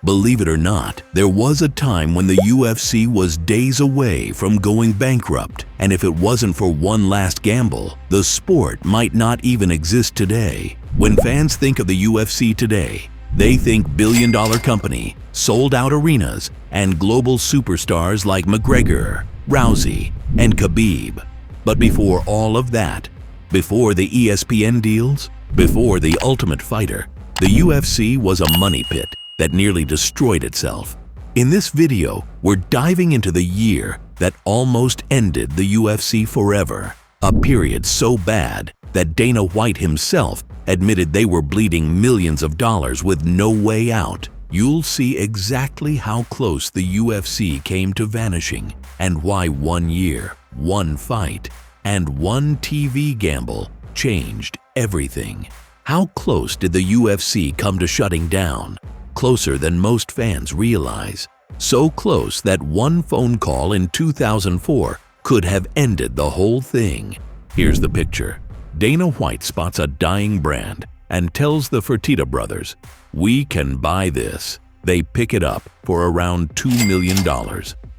Believe it or not, there was a time when the UFC was days away from going bankrupt, and if it wasn't for one last gamble, the sport might not even exist today. When fans think of the UFC today, they think billion-dollar company, sold-out arenas, and global superstars like McGregor, Rousey, and Khabib. But before all of that, before the ESPN deals, before the Ultimate Fighter, the UFC was a money pit that nearly destroyed itself. In this video, we're diving into the year that almost ended the UFC forever, a period so bad that Dana White himself admitted they were bleeding millions of dollars with no way out. You'll see exactly how close the UFC came to vanishing and why 1 year, one fight, and one TV gamble changed everything. How close did the UFC come to shutting down? Closer than most fans realize. So close that one phone call in 2004 could have ended the whole thing. Here's the picture. Dana White spots a dying brand and tells the Fertitta brothers, "We can buy this." They pick it up for around $2 million.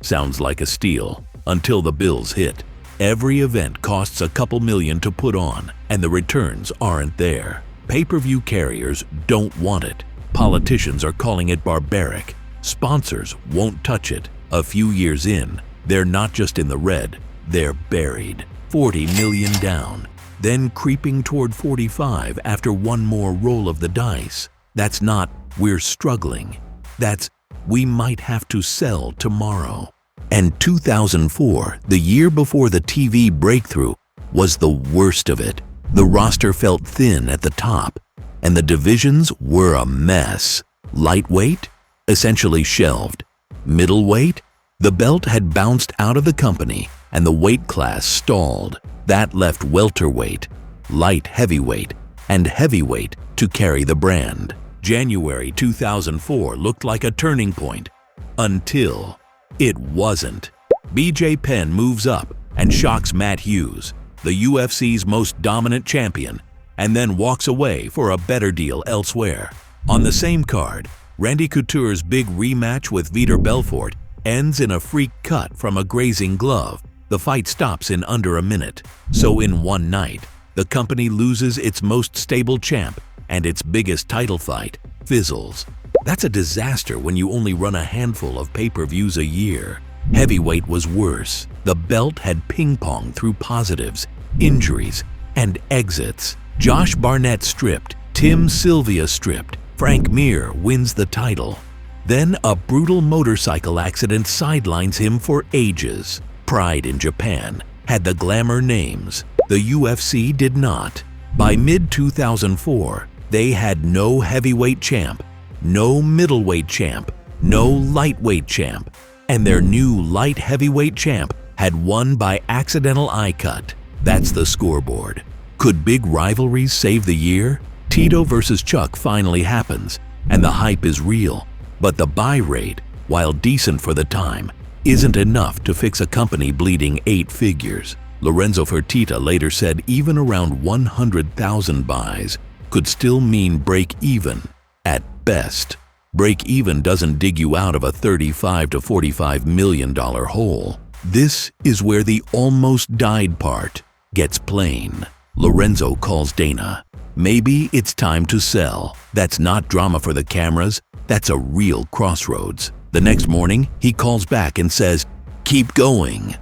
Sounds like a steal, until the bills hit. Every event costs a couple million to put on, and the returns aren't there. Pay-per-view carriers don't want it. Politicians are calling it barbaric. Sponsors won't touch it. A few years in, they're not just in the red, they're buried. 40 million down, then creeping toward 45 after one more roll of the dice. That's not, "We're struggling." That's, "We might have to sell tomorrow." And 2004, the year before the TV breakthrough, was the worst of it. The roster felt thin at the top, and the divisions were a mess. Lightweight? Essentially shelved. Middleweight? The belt had bounced out of the company, and the weight class stalled. That left welterweight, light heavyweight, and heavyweight to carry the brand. January 2004 looked like a turning point, until it wasn't. BJ Penn moves up and shocks Matt Hughes, the UFC's most dominant champion, and then walks away for a better deal elsewhere. On the same card, Randy Couture's big rematch with Vitor Belfort ends in a freak cut from a grazing glove. The fight stops in under a minute. So in one night, the company loses its most stable champ, and its biggest title fight fizzles. That's a disaster when you only run a handful of pay-per-views a year. Heavyweight was worse. The belt had ping-ponged through positives, injuries, and exits. Josh Barnett stripped, Tim Sylvia stripped, Frank Mir wins the title. Then a brutal motorcycle accident sidelines him for ages. Pride in Japan had the glamour names. The UFC did not. By mid-2004, they had no heavyweight champ, no middleweight champ, no lightweight champ, and their new light heavyweight champ had won by accidental eye cut. That's the scoreboard. Could big rivalries save the year? Tito versus Chuck finally happens, and the hype is real. But the buy rate, while decent for the time, isn't enough to fix a company bleeding 8 figures. Lorenzo Fertitta later said even around 100,000 buys could still mean break even at best. Break even doesn't dig you out of a $35 to $45 million hole. This is where the almost died part gets plain. Lorenzo calls Dana. Maybe it's time to sell. That's not drama for the cameras. That's a real crossroads. The next morning, he calls back and says, "Keep going."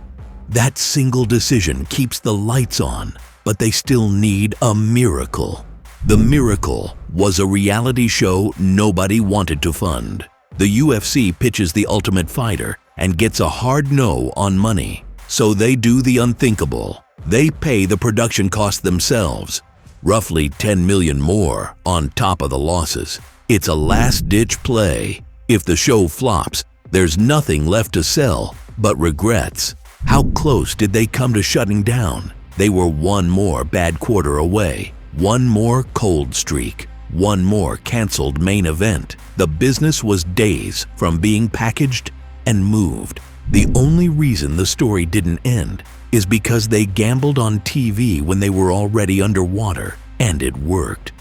That single decision keeps the lights on, but they still need a miracle. The miracle was a reality show nobody wanted to fund. The UFC pitches The Ultimate Fighter and gets a hard no on money. So they do the unthinkable. They pay the production costs themselves, roughly $10 million more on top of the losses. It's a last-ditch play. If the show flops, there's nothing left to sell but regrets. How close did they come to shutting down? They were one more bad quarter away, one more cold streak, one more canceled main event. The business was days from being packaged and moved. The only reason the story didn't end is because they gambled on TV when they were already underwater, and it worked.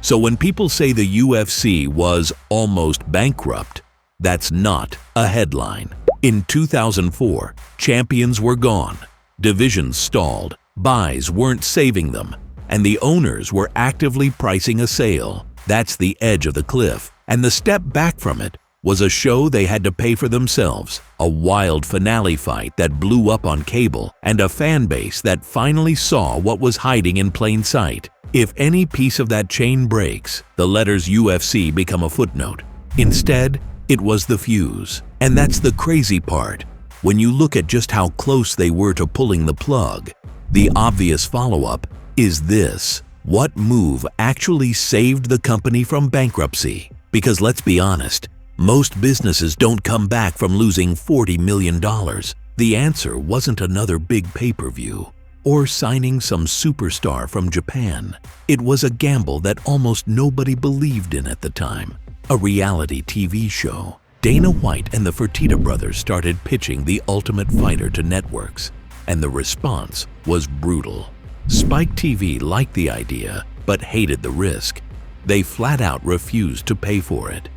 So when people say the UFC was almost bankrupt, That's not a headline. In 2004, champions were gone, divisions stalled, buys weren't saving them, and the owners were actively pricing a sale. That's the edge of the cliff, and the step back from it was a show they had to pay for themselves, a wild finale fight that blew up on cable, and a fan base that finally saw what was hiding in plain sight. If any piece of that chain breaks, the letters UFC become a footnote. Instead, it was the fuse. And that's the crazy part. When you look at just how close they were to pulling the plug, the obvious follow-up is this. What move actually saved the company from bankruptcy? Because let's be honest, most businesses don't come back from losing $40 million. The answer wasn't another big pay-per-view or signing some superstar from Japan. It was a gamble that almost nobody believed in at the time. A reality TV show. Dana White and the Fertitta brothers started pitching The Ultimate Fighter to networks, and the response was brutal. Spike TV liked the idea, but hated the risk. They flat out refused to pay for it.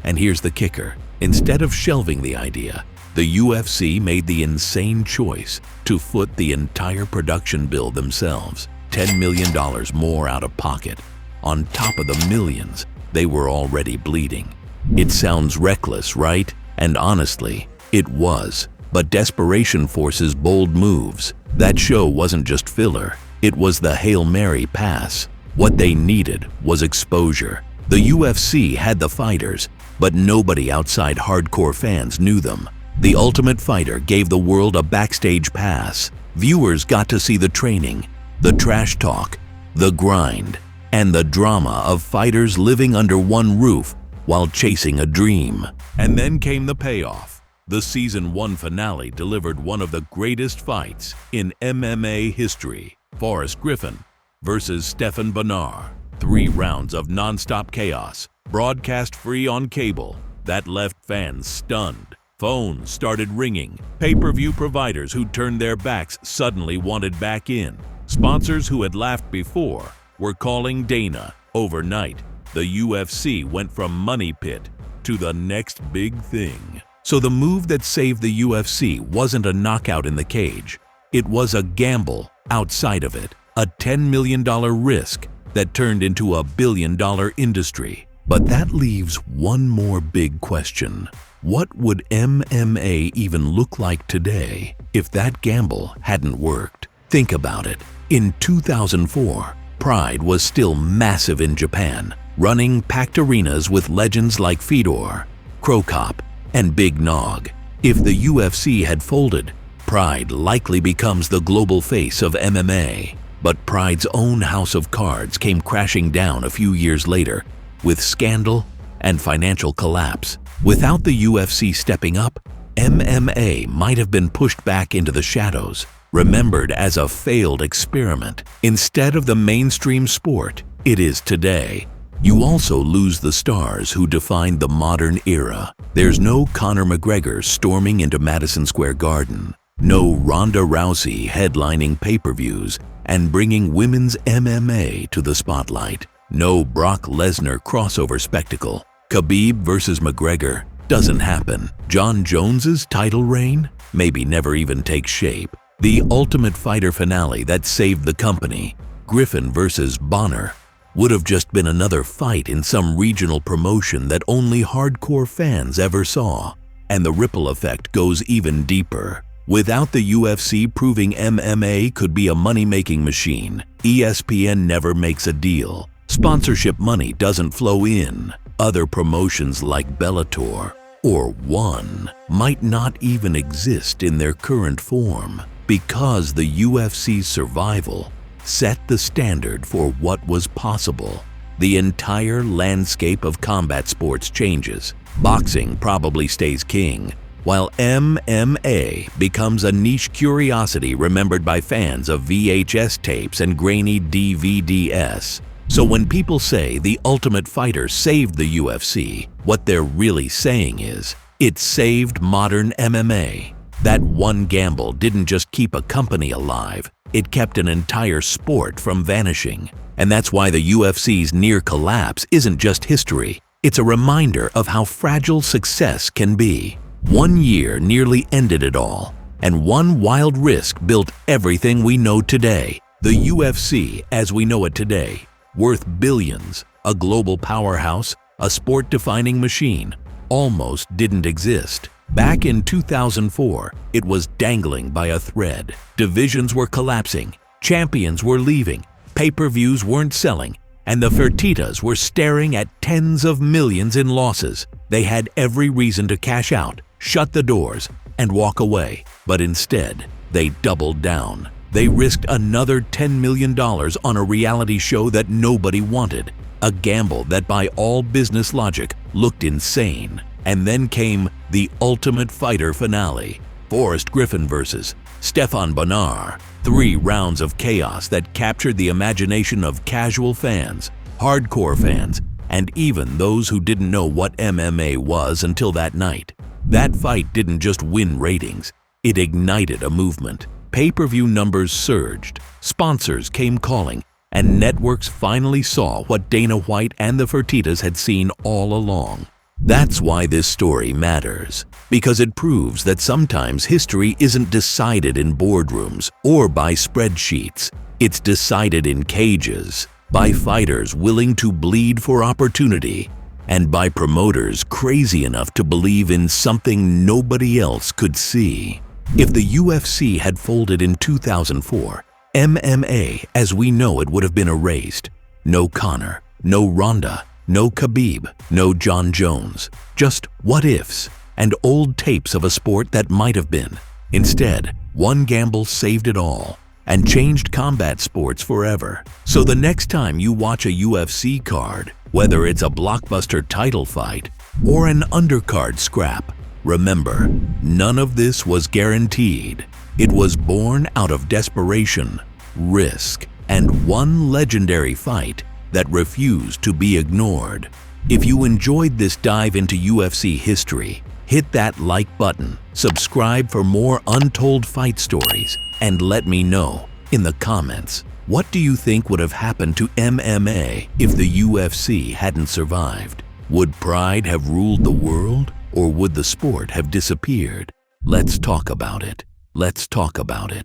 And here's the kicker. Instead of shelving the idea, the UFC made the insane choice to foot the entire production bill themselves, $10 million more out of pocket, on top of the millions they were already bleeding. It sounds reckless, right? And honestly, it was. But desperation forces bold moves. That show wasn't just filler, it was the Hail Mary pass. What they needed was exposure. The UFC had the fighters, but nobody outside hardcore fans knew them. The Ultimate Fighter gave the world a backstage pass. Viewers got to see the training, the trash talk, the grind, and the drama of fighters living under one roof while chasing a dream. And then came the payoff. The Season 1 finale delivered one of the greatest fights in MMA history. Forrest Griffin versus Stephan Bonnar. 3 rounds of non-stop chaos, broadcast free on cable, that left fans stunned. Phones started ringing. Pay-per-view providers who turned their backs suddenly wanted back in. Sponsors who had laughed before were calling Dana. Overnight, the UFC went from money pit to the next big thing. So the move that saved the UFC wasn't a knockout in the cage. It was a gamble outside of it, a $10 million risk that turned into a billion-dollar industry. But that leaves one more big question. What would MMA even look like today if that gamble hadn't worked? Think about it. In 2004, Pride was still massive in Japan, running packed arenas with legends like Fedor, Crow Cop, and Big Nog. If the UFC had folded, Pride likely becomes the global face of MMA. But Pride's own house of cards came crashing down a few years later with scandal and financial collapse. Without the UFC stepping up, MMA might have been pushed back into the shadows, remembered as a failed experiment instead of the mainstream sport it is today. You also lose the stars who defined the modern era. There's no Conor McGregor storming into Madison Square Garden, no Ronda Rousey headlining pay-per-views and bringing women's MMA to the spotlight, no Brock Lesnar crossover spectacle. Khabib versus McGregor doesn't happen. John Jones's title reign maybe never even takes shape. The Ultimate Fighter finale that saved the company, Griffin versus Bonnar, would have just been another fight in some regional promotion that only hardcore fans ever saw. And the ripple effect goes even deeper. Without the UFC proving MMA could be a money-making machine, ESPN never makes a deal. Sponsorship money doesn't flow in. Other promotions like Bellator or ONE might not even exist in their current form because the UFC's survival set the standard for what was possible. The entire landscape of combat sports changes. Boxing probably stays king, while MMA becomes a niche curiosity remembered by fans of VHS tapes and grainy DVDs. So when people say the Ultimate Fighter saved the UFC, what they're really saying is, it saved modern MMA. That one gamble didn't just keep a company alive, it kept an entire sport from vanishing. And that's why the UFC's near collapse isn't just history, It's a reminder of how fragile success can be. One year nearly ended it all, and one wild risk built everything we know today. The UFC, as we know it today, worth billions, a global powerhouse, a sport-defining machine, almost didn't exist. Back in 2004, it was dangling by a thread. Divisions were collapsing, champions were leaving, pay-per-views weren't selling, and the Fertittas were staring at tens of millions in losses. They had every reason to cash out, shut the doors, and walk away. But instead, they doubled down. They risked another $10 million on a reality show that nobody wanted, a gamble that by all business logic looked insane. And then came the Ultimate Fighter finale, Forrest Griffin versus Stephan Bonnar. 3 rounds of chaos that captured the imagination of casual fans, hardcore fans, and even those who didn't know what MMA was until that night. That fight didn't just win ratings, it ignited a movement. Pay-per-view numbers surged, sponsors came calling, and networks finally saw what Dana White and the Fertittas had seen all along. That's why this story matters, because it proves that sometimes history isn't decided in boardrooms or by spreadsheets. It's decided in cages, by fighters willing to bleed for opportunity, and by promoters crazy enough to believe in something nobody else could see. If the UFC had folded in 2004, MMA as we know it would have been erased. No Conor, no Ronda, no Khabib, no John Jones. Just what-ifs and old tapes of a sport that might have been. Instead, one gamble saved it all and changed combat sports forever. So the next time you watch a UFC card, whether it's a blockbuster title fight or an undercard scrap, remember, none of this was guaranteed. It was born out of desperation, risk, and one legendary fight that refused to be ignored. If you enjoyed this dive into UFC history, hit that like button, subscribe for more untold fight stories, and let me know in the comments, what do you think would have happened to MMA if the UFC hadn't survived? Would pride have ruled the world, or would the sport have disappeared? Let's talk about it. Let's talk about it.